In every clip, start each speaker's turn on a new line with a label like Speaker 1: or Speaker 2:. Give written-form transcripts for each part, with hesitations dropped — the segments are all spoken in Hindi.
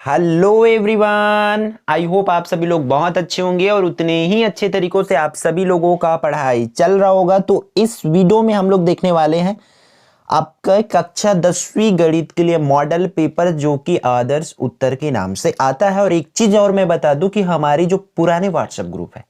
Speaker 1: हेलो एवरीवन, आई होप आप सभी लोग बहुत अच्छे होंगे और उतने ही अच्छे तरीकों से आप सभी लोगों का पढ़ाई चल रहा होगा। तो इस वीडियो में हम लोग देखने वाले हैं आपका कक्षा 10वीं गणित के लिए मॉडल पेपर, जो कि आदर्श उत्तर के नाम से आता है। और एक चीज और मैं बता दूं कि हमारी जो पुराने व्हाट्सएप ग्रुप है,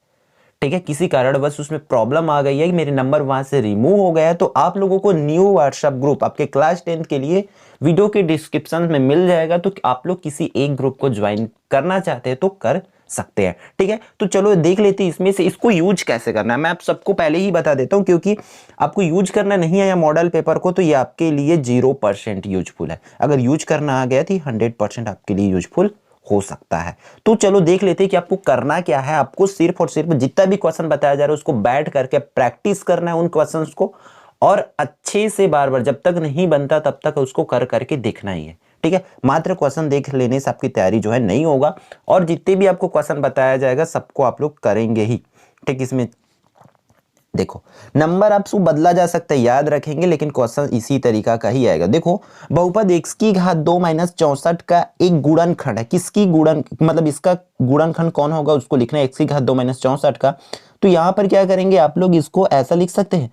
Speaker 1: ठीक है, किसी कारणवश उसमें प्रॉब्लम आ गई है, मेरे नंबर वहां से रिमूव हो गया है, तो आप लोगों को न्यू व्हाट्सएप ग्रुप आपके क्लास 10 के लिए वीडियो के डिस्क्रिप्शन में मिल जाएगा। तो आप लोग किसी एक ग्रुप को ज्वाइन करना चाहते हैं तो कर सकते हैं, ठीक है। तो चलो देख लेते हैं इसमें से इसको यूज कैसे करना है। मैं आप सबको पहले ही बता देता हूं, क्योंकि आपको यूज करना नहीं आया मॉडल पेपर को तो ये आपके लिए 0% यूजफुल है। अगर यूज करना आ गया तो 100% आपके लिए यूजफुल हो सकता है। तो चलो देख लेते हैं कि आपको करना क्या है। आपको सिर्फ और सिर्फ जितना भी क्वेश्चन बताया जा रहा है उसको बैठ करके प्रैक्टिस करना है उन क्वेश्चंस को, और अच्छे से बार बार जब तक नहीं बनता तब तक उसको कर करके देखना ही है, ठीक है। मात्र क्वेश्चन देख लेने से आपकी तैयारी जो है नहीं होगा, और जितने भी आपको क्वेश्चन बताया जाएगा सबको आप लोग करेंगे ही, ठीक। इसमें देखो नंबर आपसे बदला जा सकता है, याद रखेंगे, लेकिन क्वेश्चन इसी तरीका का ही आएगा। देखो बहुपद x की घात 2 माइनस 64 का एक गुणनखंड है। किसकी गुणन मतलब इसका गुणनखंड कौन होगा उसको लिखना है, x की घात 2 माइनस 64 का। तो यहाँ पर क्या करेंगे आप लोग, इसको ऐसा लिख सकते हैं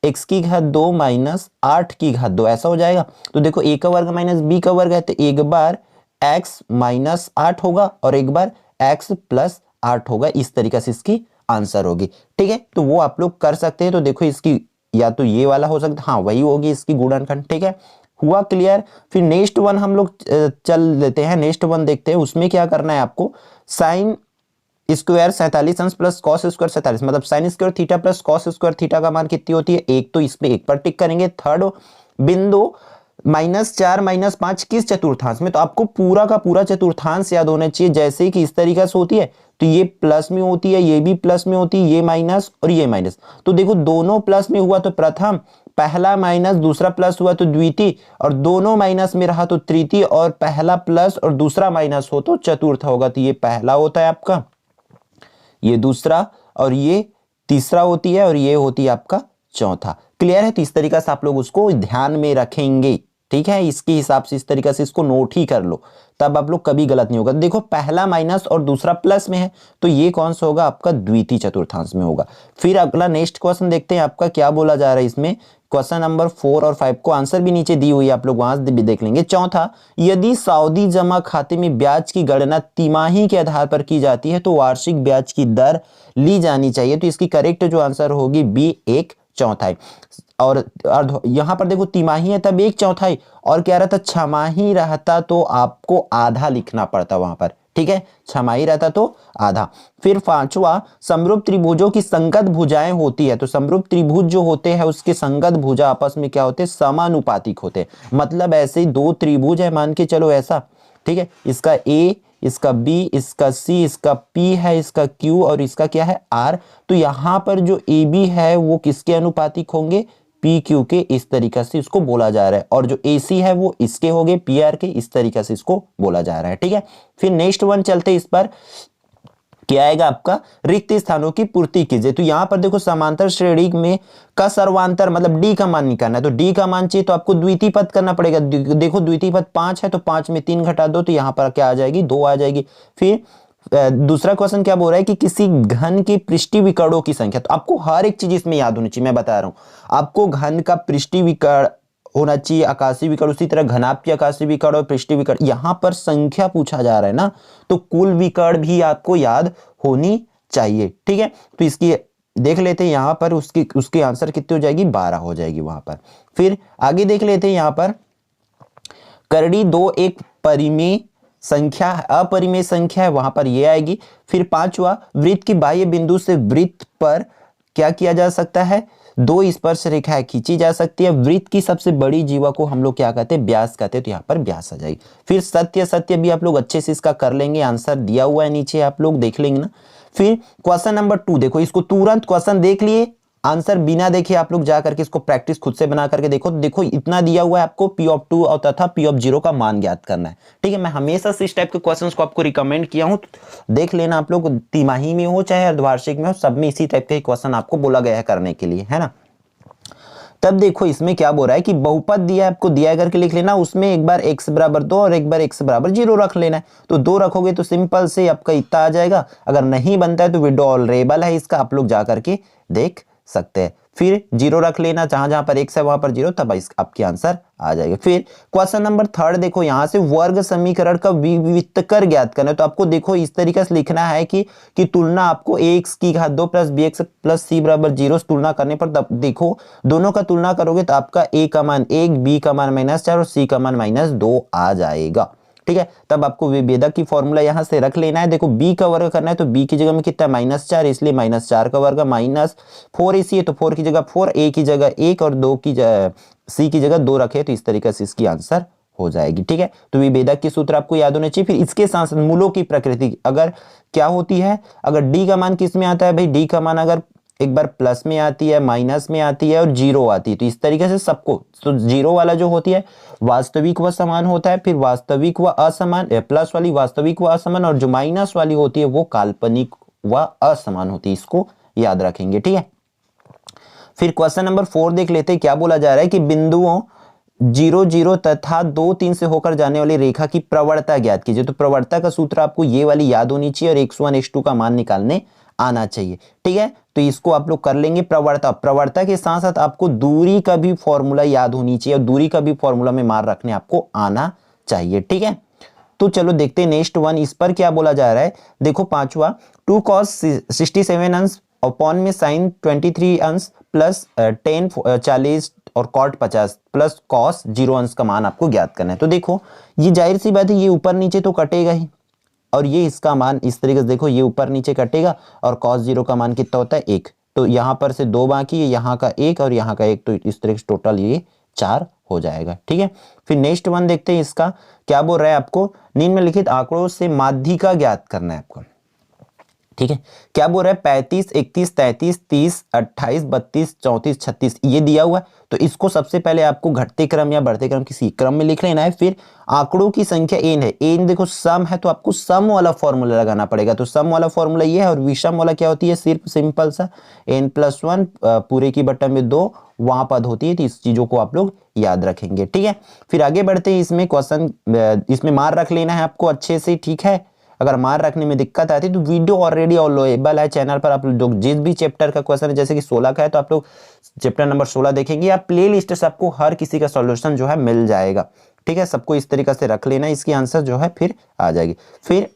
Speaker 1: x की घात 2 माइनस 8 की घात 2, ऐसा हो जाएगा। तो देखो a का वर्ग माइनस b का वर्ग है, तो एक बार x माइनस 8 होगा और एक बार x प्लस 8 होगा। इस तरीके से इसकी आंसर होगी, ठीक है। तो वो आप लोग कर सकते हैं। तो देखो इसकी या तो ये वाला हो सकता है, हाँ वही होगी इसकी गुणनखंड, ठीक है। हुआ क्लियर। फिर नेक्स्ट वन हम लोग चल लेते हैं, नेक्स्ट वन देखते हैं। उसमें क्या करना है आपको, साइन स्क्वायर 47 अंश प्लस कॉस स्क्वायर 47, मतलब sine square theta plus cos square theta का मान कितनी होती है एक, तो इसमें एक पर टिक करेंगे। थर्ड बिंदु -4 -5 किस चतुर्थांश में, तो आपको पूरा का पूरा चतुर्थांश याद होना चाहिए। जैसे कि इस तरीके से होती है तो ये प्लस में होती है, ये भी प्लस में होती है, ये माइनस और ये माइनस। तो देखो दोनों प्लस में हुआ तो प्रथम, पहला माइनस दूसरा प्लस हुआ तो द्वितीय, और दोनों माइनस में रहा तो तृतीय, और पहला प्लस और दूसरा माइनस हो तो चतुर्थ होगा। तो ये पहला होता है आपका, ये दूसरा, और ये तीसरा होती है, और ये होती है आपका चौथा। क्लियर है। तो इस तरीके से आप लोग उसको ध्यान में रखेंगे, ठीक है। इसके हिसाब से इस तरीके से इसको नोट ही कर लो, तब आप लोग कभी गलत नहीं होगा। देखो पहला माइनस और दूसरा प्लस में है, तो ये कौन सा होगा आपका, द्वितीय चतुर्थांश में होगा। फिर अगला नेक्स्ट क्वेश्चन देखते हैं आपका क्या बोला जा रहा है इसमें। क्वेश्चन नंबर 4 और 5 को आंसर भी नीचे दी हुई है, आप लोग वहां से भी देख लेंगे। चौथा, यदि सावधि जमा खाते में ब्याज की गणना तिमाही के आधार पर की जाती है तो वार्षिक ब्याज की दर ली जानी चाहिए। तो इसकी करेक्ट जो आंसर होगी बी, 1/4। और यहां पर देखो तिमाही है तब 1/4, और क्या रहता छमाही रहता तो आपको आधा लिखना पड़ता वहां पर, ठीक है। छमाही रहता तो आधा। फिर पांचवा, समरूप त्रिभुजों की संगत भुजाएं होती है। तो समरूप त्रिभुज जो होते हैं उसके संगत भुजा आपस में क्या होते हैं, समानुपातिक होते हैं। मतलब ऐसे दो त्रिभुज है, मान के चलो ऐसा, ठीक है। इसका ए, इसका बी, इसका सी, इसका पी है, इसका क्यू, और इसका क्या है आर। तो यहां पर जो ए बी है वो किसके अनुपातिक होंगे, पी क्यू के। इस तरीके से इसको बोला जा रहा है। और जो ए सी है वो इसके हो गए पी आर के। इस तरीके से इसको बोला जा रहा है, ठीक है। फिर नेक्स्ट वन चलते, इस पर क्या आएगा आपका, रिक्त स्थानों की पूर्ति कीजिए। तो यहां पर देखो समांतर श्रेणी में का सर्वांतर मतलब डी का मान निकालना है। तो डी का मान चाहिए तो आपको द्वितीय पद करना पड़ेगा। देखो द्वितीय पद 5 है, तो 5 में 3 घटा दो, तो यहां पर क्या आ जाएगी, 2 आ जाएगी। फिर दूसरा क्वेश्चन क्या बोल रहा है कि किसी घन की पृष्ठीय विकर्णों की संख्या। तो आपको हर एक चीज इसमें याद होनी चाहिए, मैं बता रहा हूं आपको। घन का पृष्ठीय विकर्ण होना चाहिए, आकाशीय विकर्ण, उसी तरह घनाभ की आकाशीय विकर्ण और पृष्ठीय विकर्ण। यहां पर संख्या पूछा जा रहा है ना, तो कुल विकर्ण भी आपको याद होनी चाहिए, ठीक है। तो इसकी देख लेते हैं यहां पर, उसकी आंसर कितनी हो जाएगी, 12 हो जाएगी वहां पर। फिर आगे देख लेते हैं यहां पर, करड़ी 2 एक परिमेय संख्या, अपरिमेय संख्या है, वहां पर ये आएगी। फिर पांचवा, वृत्त की बाह्य बिंदु से वृत्त पर क्या किया जा सकता है, 2 स्पर्श रेखाएं खींची जा सकती है। वृत्त की सबसे बड़ी जीवा को हम लोग क्या कहते हैं, व्यास कहते हैं। तो यहाँ पर व्यास आ जाएगी। फिर सत्य भी आप लोग अच्छे से इसका कर लेंगे, आंसर दिया हुआ है नीचे, आप लोग देख लेंगे ना। फिर क्वेश्चन नंबर 2 देखो, इसको तुरंत क्वेश्चन देख लिए, आंसर बिना देखे आप लोग जा करके इसको प्रैक्टिस खुद से बना करके देखो। देखो इतना दिया हुआ है आपको, पी ऑफ 2 और तथा पी ऑफ 0 का मान ज्ञात करना है, ठीक है। मैं हमेशा से इस टाइप के क्वेश्चंस को आपको रिकमेंड किया हूं, देख लेना आप लोग, तिमाही में हो चाहे अर्धवार्षिक में हो, सब में इसी टाइप के क्वेश्चन आपको बोला गया है करने के लिए, है ना। तब देखो इसमें क्या बोल रहा है कि बहुपद दिया है, आपको दिया करके लिख लेना, उसमें एक बार x बराबर 2 और एक बार x बराबर 0 रख लेना है। तो 2 रखोगे तो सिंपल से आपका इतना आ जाएगा। अगर नहीं बनता है तो विड्रॉलेबल है इसका, आप लोग जा करके देख सकते हैं। फिर 0 रख लेना, जहां जहां पर x है वहां पर 0, तब आपकी आंसर आ जाएगा। फिर क्वेश्चन नंबर 3 देखो, यहां से वर्ग समीकरण का विवितकर ज्ञात करना है। तो आपको देखो इस तरीके से लिखना है कि तुलना आपको ax की घात 2 प्लस bx प्लस c बराबर 0 तुलना करने पर, तब देखो दोनों का तुलना करोगे तो आपका a का मान 1, b का मान -4 और c का मान -2 आ जाएगा। ठीक है, तब आपको विभेदक की फॉर्मूला यहां से रख लेना है। देखो b का वर्ग करना है तो b की जगह में कितना -4, इसलिए -4 का वर्ग -4 इसी है, तो 4 की जगह 4, a की जगह 1 और 2 की c की जगह 2 रखे, तो इस तरीके से इसकी आंसर हो जाएगी। ठीक है, तो विभेदक की सूत्र आपको याद होने चाहिए। फिर इसके साथ साथ मूलों की प्रकृति अगर क्या होती है, अगर d का मान किस में आता है भाई, d का मान अगर एक बार प्लस में आती है, माइनस में आती है और 0 आती है, तो इस तरीके से सबको, तो 0 वाला जो होती है वास्तविक व समान होता है, फिर वास्तविक व असमान, प्लस वाली वास्तविक व असमान, और जो माइनस वाली होती है वो काल्पनिक व असमान होती है, इसको याद रखेंगे। ठीक है, फिर क्वेश्चन नंबर 4 देख लेते हैं। क्या बोला जा रहा है कि बिंदुओं 0 0 तथा 2 3 से होकर जाने वाली रेखा की प्रवणता ज्ञात कीजिए। तो प्रवणता का सूत्र आपको ये वाली याद होनी चाहिए और x1 x2 का मान निकालने आना चाहिए। ठीक है, तो इसको आप लोग कर लेंगे। प्रवणता के साथ साथ आपको दूरी का भी फॉर्मूला याद होनी चाहिए और दूरी का भी फॉर्मूला में मार रखने आपको आना चाहिए। ठीक है, तो चलो देखते हैं नेक्स्ट वन, इस पर क्या बोला जा रहा है। देखो 5वां, 2 cos 67 अंश अपॉन में साइन 23 अंश प्लस 10 40 और कॉट 50 प्लस कॉस 0 अंश का मान आपको ज्ञात करना है। तो देखो ये जाहिर सी बात है, ये ऊपर नीचे तो कटेगा ही, और ये इसका मान इस तरीके से देखो, ये ऊपर नीचे कटेगा और cos 0 का मान कितना होता है 1, तो यहां पर से 2 बाकी है, यहाँ का 1 और यहाँ का 1, तो इस तरीके से टोटल ये 4 हो जाएगा। ठीक है, फिर नेक्स्ट वन देखते हैं। इसका क्या बोल रहा है, आपको निम्नलिखित आंकड़ों से माध्यिका ज्ञात करना है आपको। ठीक है, क्या बोल रहा है 35 31 33 30 28 32 34 36 ये दिया हुआ है। तो इसको सबसे पहले आपको घटते क्रम या बढ़ते क्रम किसी क्रम में लिख लेना है। फिर आंकड़ों की संख्या n है, n देखो सम है, तो आपको सम वाला फॉर्मूला लगाना पड़ेगा। तो सम वाला फॉर्मूला ये है, और विषम वाला क्या होती है, सिर्फ सिंपल सा n+1 पूरे की बटा में 2 वहां पद होती है। तो इस चीजों को आप लोग याद रखेंगे। ठीक है, फिर आगे बढ़ते हैं। इसमें क्वेश्चन, इसमें मार रख लेना है आपको अच्छे से। ठीक है, अगर मार रखने में दिक्कत आती है तो वीडियो ऑलरेडी अवेलेबल है चैनल पर। आप लोग जिस भी चैप्टर का क्वेश्चन है, जैसे कि 16 का है, तो आप लोग चैप्टर नंबर 16 देखेंगे, या प्ले लिस्ट से आपको हर किसी का सॉल्यूशन जो है मिल जाएगा। ठीक है, सबको इस तरीके से रख लेना, इसकी आंसर जो है फिर आ जाएगी। फिर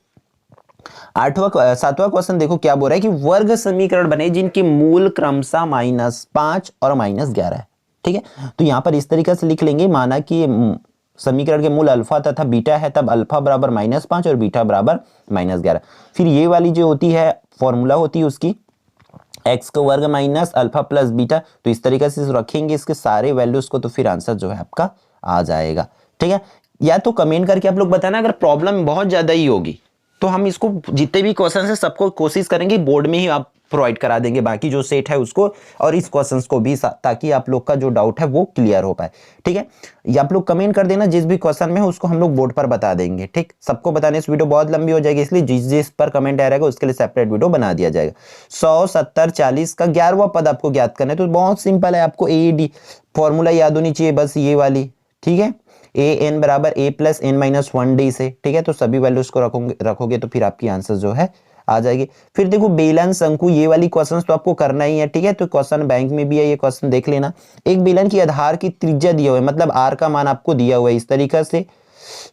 Speaker 1: 7वां क्वेश्चन देखो क्या बोल रहा है कि वर्ग समीकरण बने जिनके मूल क्रमशः -5 और -11 है। ठीक है, तो यहां पर इस तरीके से लिख लेंगे, माना कि समीकरण के मूल अल्फा तथा बीटा है, तब अल्फा बराबर -5 और बीटा बराबर -11। फिर ये वाली जो होती है फॉर्मूला होती है उसकी x का वर्ग माइनस अल्फा प्लस बीटा, तो इस तरीके से रखेंगे इसके सारे वैल्यूज को, तो फिर आंसर जो है आपका आ जाएगा। ठीक है, या तो कमेंट करके आप लोग बताना, अगर प्रॉब्लम बहुत ज्यादा ही होगी तो हम इसको जितने भी क्वेश्चन है सबको कोशिश करेंगे बोर्ड में ही आप प्रोवाइड करा देंगे, बाकी जो सेट है उसको और इस क्वेश्चंस को भी, ताकि आप लोग का जो डाउट है वो क्लियर हो पाए। ठीक है, ये आप लोग कमेंट कर देना, जिस भी क्वेश्चन में है उसको हम लोग बोर्ड पर बता देंगे। ठीक, सबको बताने से वीडियो बहुत लंबी हो जाएगी, इसलिए जिस जिस पर कमेंट आ रहेगा उसके लिए सेपरेट वीडियो बना दिया जाएगा। 100 70 40 का 11वां पद आपको ज्ञात करना है। तो बहुत सिंपल है, आपको AED फॉर्मूला याद होनी चाहिए, बस ये वाली। ठीक है, an बराबर a प्लस n-1d से। ठीक है, तो सभी वैल्यूज को रखोगे तो फिर आपकी आंसर जो है आ जाएगी। फिर देखो बेलन शंकु, ये वाली क्वेश्चंस तो आपको करना ही है। ठीक है, तो क्वेश्चन बैंक में भी है, ये क्वेश्चन देख लेना। एक बेलन की आधार की त्रिज्या दिया हुआ है, मतलब आर का मान आपको दिया हुआ है इस तरीके से।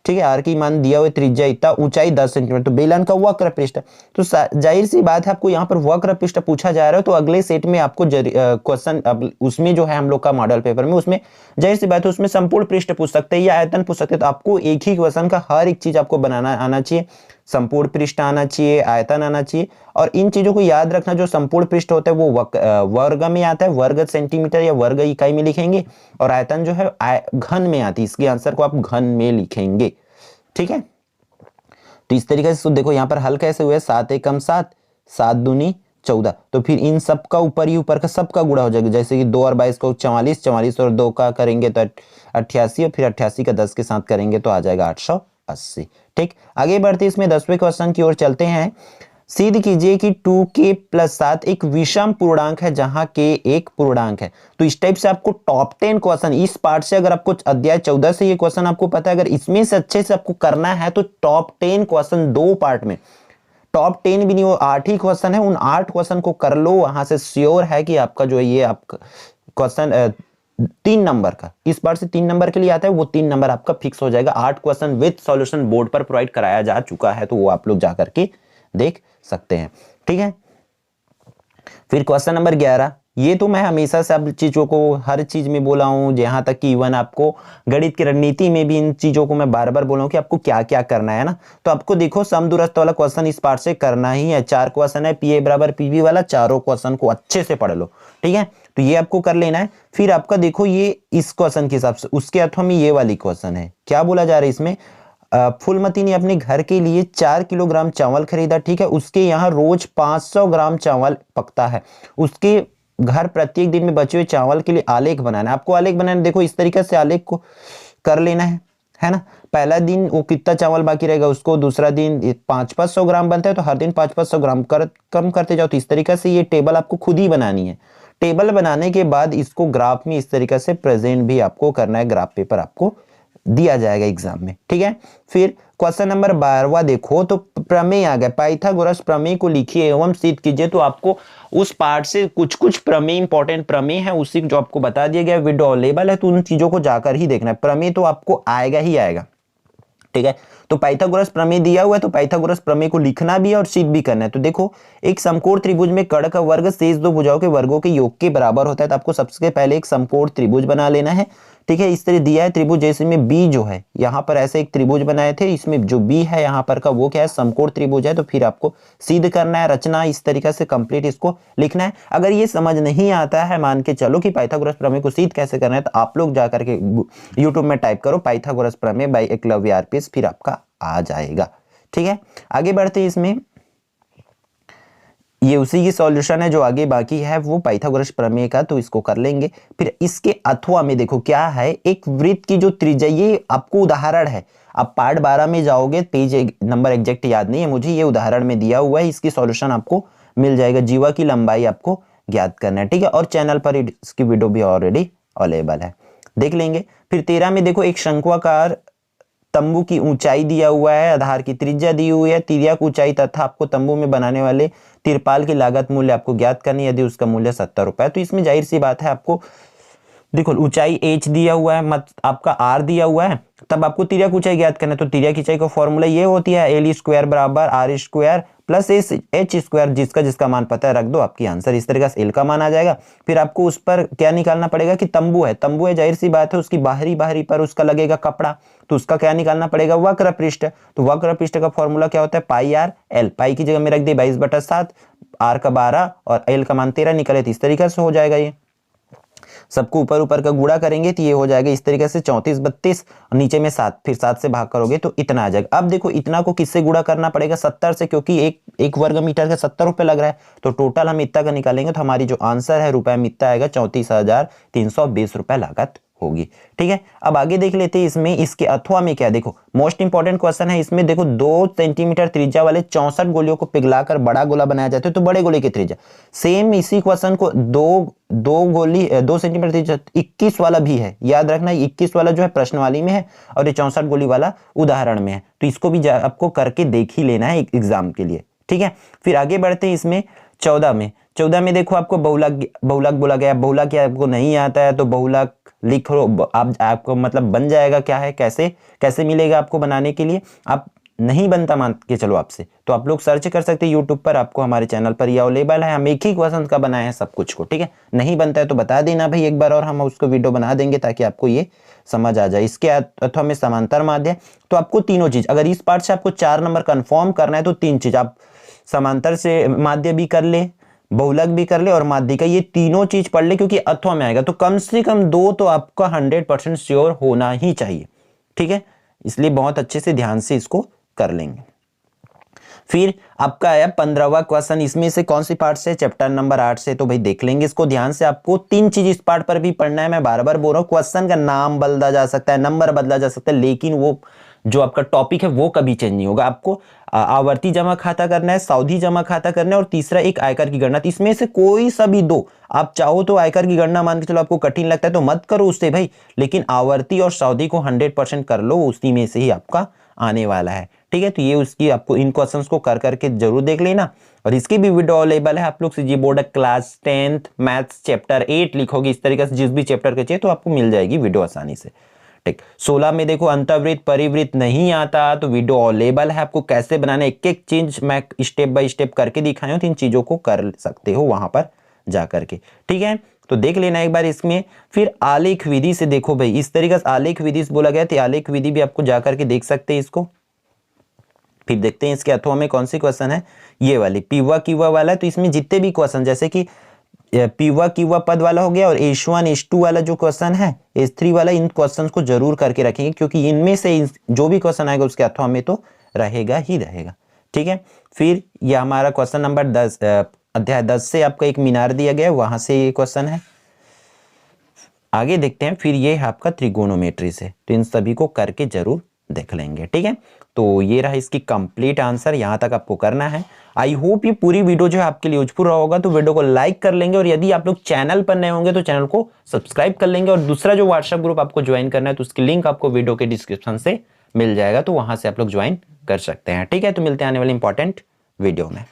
Speaker 1: ठीक है, आर की मान दिया हुआ है, त्रिज्या इतना, ऊंचाई 10 सेंटीमीटर, तो बेलन का वक्र पृष्ठ। तो जाहिर सी बात है, आपको यहाँ पर वक्र पृष्ठ पूछा जा रहा है, तो अगले सेट में आपको क्वेश्चन उसमें जो है हम लोग का मॉडल पेपर में, उसमें जाहिर सी बात है उसमें संपूर्ण पृष्ठ पूछ सकते हैं या आयतन पूछ सकते हैं। तो आपको एक ही क्वेश्चन का हर एक चीज आपको बनाना आना चाहिए, संपूर्ण पृष्ठ आना चाहिए, आयतन आना चाहिए, और इन चीजों को याद रखना। जो संपूर्ण पृष्ठ होता है वो वर्ग में आता है, वर्ग सेंटीमीटर या वर्ग इकाई में लिखेंगे, और आयतन जो है घन में आती है, इसके आंसर को आप घन में लिखेंगे। ठीक है, तो इस तरीके से देखो यहाँ पर हल कैसे हुए, 7 एकम 7, 7 दूनी 14, तो फिर इन सब का ऊपर ही ऊपर का सबका गुणा हो जाएगा। जैसे कि 2 और 22 को 44, 44 और 2 का करेंगे तो 88, और फिर 88 का 10 के साथ करेंगे तो आ जाएगा 880। ठीक, आगे बढ़ते इसमें 10वें क्वेश्चन की ओर चलते हैं। सिद्ध कीजिए कि 2k + 7 एक विषम पूर्णांक है जहां k एक पूर्णांक है। तो इस टाइप से आपको टॉप 10 क्वेश्चन इस पार्ट से, अगर आपको अध्याय 14 से ये क्वेश्चन आपको पता है, अगर इसमें से अच्छे से आपको करना है तो टॉप 10 क्वेश्चन 2 पार्ट में, टॉप 10 भी नहीं, वो 8 ही क्वेश्चन है, उन 8 क्वेश्चन को कर लो, वहां से श्योर है कि आपका जो है ये आपका क्वेश्चन 3 नंबर का, इस बार से 3 नंबर के लिए आता है, वो 3 नंबर आपका फिक्स हो जाएगा। 8 क्वेश्चन विद सॉल्यूशन बोर्ड पर प्रोवाइड कराया जा चुका है, तो वो आप लोग जाकर के देख सकते हैं। ठीक है, फिर क्वेश्चन नंबर 11, ये तो मैं हमेशा से अब चीजों को हर चीज में बोला हूं, जहां तक कि इवन आपको गणित की रणनीति में भी इन चीजों को मैं बार बार बोला हूं कि आपको क्या क्या करना है ना। तो आपको देखो समदूरस्थ वाला क्वेश्चन इस पार्ट से करना ही है। 4 क्वेश्चन है, पीए बराबर पीवी वाला, चारों क्वेश्चन को अच्छे से पढ़ लो। ठीक है, तो ये आपको कर लेना है। फिर आपका देखो ये इस क्वेश्चन के हिसाब से, उसके अथवा में ये वाली क्वेश्चन है, क्या बोला जा रहा है इसमें, फूलमती ने अपने घर के लिए 4 किलोग्राम चावल खरीदा। ठीक है, उसके यहाँ रोज 500 ग्राम चावल पकता है, उसके घर प्रत्येक दिन में बचे हुए चावल के लिए आलेख बनाना है। आपको आलेख बनाना, देखो इस तरीके से आलेख को कर लेना है ना। पहला दिन वो कितना चावल बाकी रहेगा उसको, दूसरा दिन 500 ग्राम बनता है तो हर दिन 500 ग्राम कम करते जाओ। तो इस तरीके से ये टेबल आपको खुद ही बनानी है। टेबल बनाने के बाद इसको ग्राफ में इस तरीके से प्रेजेंट भी आपको करना है, ग्राफ पेपर आपको दिया जाएगा एग्जाम में। ठीक है, फिर क्वेश्चन नंबर 12 देखो, तो प्रमेय आ गया, पाइथागोरस प्रमेय को लिखिए एवं सिद्ध कीजिए। तो आपको उस पार्ट से कुछ कुछ प्रमेय, इंपॉर्टेंट प्रमेय है, उसी जो आपको बता दिया गया, वीडियो अवेलेबल है, तो उन चीजों को जाकर ही देखना है। प्रमेय तो आपको आएगा ही आएगा। ठीक है, तो पाइथागोरस प्रमेय दिया हुआ है, तो पाइथागोरस प्रमेय को लिखना भी है और सिद्ध भी करना है। तो देखो, एक समकोण त्रिभुज में कर्ण का वर्ग शेष दो भुजाओं के वर्गों के योग के बराबर होता है। तो आपको सबसे पहले एक समकोण त्रिभुज बना लेना है। ठीक है, इस तरह दिया है त्रिभुज, जैसे में बी जो है, यहाँ पर ऐसे एक त्रिभुज बनाए थे, इसमें जो बी है यहाँ पर का वो क्या है, समकोण त्रिभुज है। तो फिर आपको सिद्ध करना है, रचना इस तरीके से कंप्लीट इसको लिखना है। अगर ये समझ नहीं आता है, मान के चलो कि पाइथागोरस प्रमेय को सिद्ध कैसे करना है, तो आप लोग जाकर के यूट्यूब में टाइप करो पाइथागोरस प्रमेय बाय एकलव्य आरपीएस, फिर आपका आ जाएगा। ठीक है, आगे बढ़ते हैं। इसमें ये उसी की सॉल्यूशन है जो आगे बाकी है, वो पाइथागोरस प्रमेय का, तो इसको कर लेंगे। फिर इसके अथवा में देखो क्या है, एक वृत्त की जो त्रिज्या, ये आपको उदाहरण है, आप पार्ट 12 में जाओगे, पेज नंबर एग्जैक्ट याद नहीं है मुझे, ये उदाहरण में दिया हुआ है, इसकी सॉल्यूशन आपको मिल जाएगा। जीवा की लंबाई आपको ज्ञात करना है। ठीक है, और चैनल पर इसकी वीडियो भी ऑलरेडी अवेलेबल है, देख लेंगे। फिर 13 में देखो, एक शंक्वाकार तंबू की ऊंचाई दिया हुआ है, आधार की त्रिज्या दी हुई है, तिर्यक ऊंचाई तथा आपको तंबू में बनाने वाले तिरपाल की लागत मूल्य आपको ज्ञात करनी है, यदि उसका मूल्य 70 रुपए है। तो इसमें जाहिर सी बात है, आपको देखो ऊंचाई h दिया हुआ है, मत आपका r दिया हुआ है, तब आपको तिर्यक ऊंचाई ज्ञात करना है। तो तिर्यक ऊंचाई का फॉर्मूला ये होती है, l स्क्वायर बराबर r square plus h square, जिसका जिसका मान पता है रख दो, आपकी आंसर इस तरीके से l का मान आ जाएगा। फिर आपको उस पर क्या निकालना पड़ेगा कि तंबू है, जाहिर सी बात है, उसकी बाहरी पर उसका लगेगा कपड़ा, तो उसका क्या निकालना पड़ेगा, वक्र पृष्ठ। तो वक्र पृष्ठ का फॉर्मूला क्या होता है, पाई आर एल, पाई की जगह में रख दी 22/7, आर का 12 और एल का मान 13 निकले, तो इस तरीके से हो जाएगा। ये सबको ऊपर ऊपर का गुणा करेंगे तो ये हो जाएगा इस तरीके से 34 32, और नीचे में 7, फिर 7 से भाग करोगे तो इतना आ जाएगा। अब देखो इतना को किससे गुणा करना पड़ेगा, 70 से, क्योंकि एक वर्ग मीटर का 70 रुपए लग रहा है, तो टोटल हम इतना का निकालेंगे, तो हमारी जो आंसर है रुपए में इतना आएगा, 34,320 रुपए लागत होगी। ठीक है, अब आगे देख लेते हैं। इसमें इसके अथवा में क्या, देखो मोस्ट इंपॉर्टेंट क्वेश्चन है इसमें। देखो 2 सेंटीमीटर त्रिज्या वाले 64 गोलियों को पिघलाकर बड़ा गोला बनाया जाता है, तो बड़े गोले की त्रिज्या सेम, इसी क्वेश्चन को 2 सेंटीमीटर त्रिज्या 21 वाला भी है, याद रखना 21 वाला जो है प्रश्नवाली में है, और ये 64 गोली वाला उदाहरण में है, तो इसको भी आपको करके देख ही लेना है एग्जाम के लिए। ठीक है, फिर आगे बढ़ते हैं। इसमें 14 में देखो आपको बहुलक बोला गया, बहुलक क्या आपको नहीं आता है तो बहुलक लिख लो, आपको मतलब बन जाएगा। क्या है, कैसे मिलेगा आपको बनाने के लिए, आप नहीं बनता मान के चलो आपसे, तो आप लोग सर्च कर सकते हैं यूट्यूब पर, आपको हमारे चैनल पर ये अवेलेबल है, हम एक ही क्वेश्चन का बनाए हैं सब कुछ को। ठीक है, नहीं बनता है तो बता देना भाई एक बार, और हम उसको वीडियो बना देंगे ताकि आपको ये समझ आ जाए। इसके अथवा में समांतर माध्य, तो आपको तीनों चीज, अगर इस पार्ट से आपको 4 नंबर कंफर्म करना है तो 3 चीज आप समांतर से माध्य भी कर ले, बहुलक भी कर ले और माध्य का, ये तीनों चीज पढ़ ले, क्योंकि अथवा में आएगा, तो कम से कम 2 तो आपका 100% श्योर होना ही चाहिए। ठीक है, इसलिए बहुत अच्छे से ध्यान से इसको कर लेंगे। फिर आपका आया 15वां क्वेश्चन, इसमें से कौन सी पार्ट से, चैप्टर नंबर 8 से, तो भाई देख लेंगे इसको ध्यान से। आपको 3 चीज इस पार्ट पर भी पढ़ना है, मैं बार बार बोल रहा हूं, क्वेश्चन का नाम बदला जा सकता है, नंबर बदला जा सकता है, लेकिन वो जो आपका टॉपिक है वो कभी चेंज नहीं होगा। आपको आवर्ती जमा खाता करना है, सावधि जमा खाता करना है और तीसरा एक आयकर की गणना। तो इसमें से कोई सा भी दो, आप चाहो तो आयकर की गणना मान के चलो आपको कठिन लगता है तो मत करो उससे भाई, लेकिन आवर्ती और सावधि को 100% कर लो, उसी में से ही आपका आने वाला है। ठीक है, तो ये उसकी आपको इन क्वेश्चंस को कर करके जरूर देख लेना। और इसकी भी वीडियो अवेलेबल है, आप लोग CG board class 10th maths chapter 8 लिखोगे इस तरीके से, जिस भी चैप्टर के चाहिए तो आपको मिल जाएगी वीडियो आसानी से। ठीक, 16 में देखो अंतर्वृत्त परिवृत्त नहीं आता तो वीडियो अवेलेबल है, आपको कैसे बनाना एक एक चीज मैं स्टेप बाय स्टेप करके दिखाया हूं, तो इन चीजों को कर सकते हो वहां पर जा करके। ठीक है, तो देख लेना एक बार इसमें। फिर आलेख विधि से देखो भाई, इस तरीके से आलेख विधि से बोला गया, तो आलेख विधि भी आपको जाकर के देख सकते हैं इसको। फिर देखते हैं इसके अथवा में कौन सी क्वेश्चन है, ये वाली पीवा कीवा वाला। तो इसमें जितने भी क्वेश्चन जैसे कि पीवा कीवा पद वाला हो गया और H1 H2 वाला जो क्वेश्चन है, H3 वाला, इन क्वेश्चन को जरूर करके रखेंगे क्योंकि इनमें से जो भी क्वेश्चन आएगा उसके अथवा में तो रहेगा ही रहेगा। ठीक है, फिर ये हमारा क्वेश्चन नंबर 10 अध्याय 10 से आपका एक मीनार दिया गया है, वहां से ये क्वेश्चन है। आगे देखते हैं, फिर ये है आपका त्रिगोनोमेट्री से, तो इन सभी को करके जरूर देख लेंगे। ठीक है, तो ये रहा इसकी कंप्लीट आंसर, यहां तक आपको करना है। आई होप ये पूरी वीडियो जो है आपके लिए यूजफुल रहा होगा, तो वीडियो को लाइक कर लेंगे और यदि आप लोग चैनल पर नए होंगे तो चैनल को सब्सक्राइब कर लेंगे। और दूसरा जो व्हाट्सएप ग्रुप आपको ज्वाइन करना है तो उसकी लिंक आपको वीडियो के डिस्क्रिप्शन से मिल जाएगा, तो वहां से आप लोग ज्वाइन कर सकते हैं। ठीक है, तो मिलते हैं आने वाले इंपॉर्टेंट वीडियो में।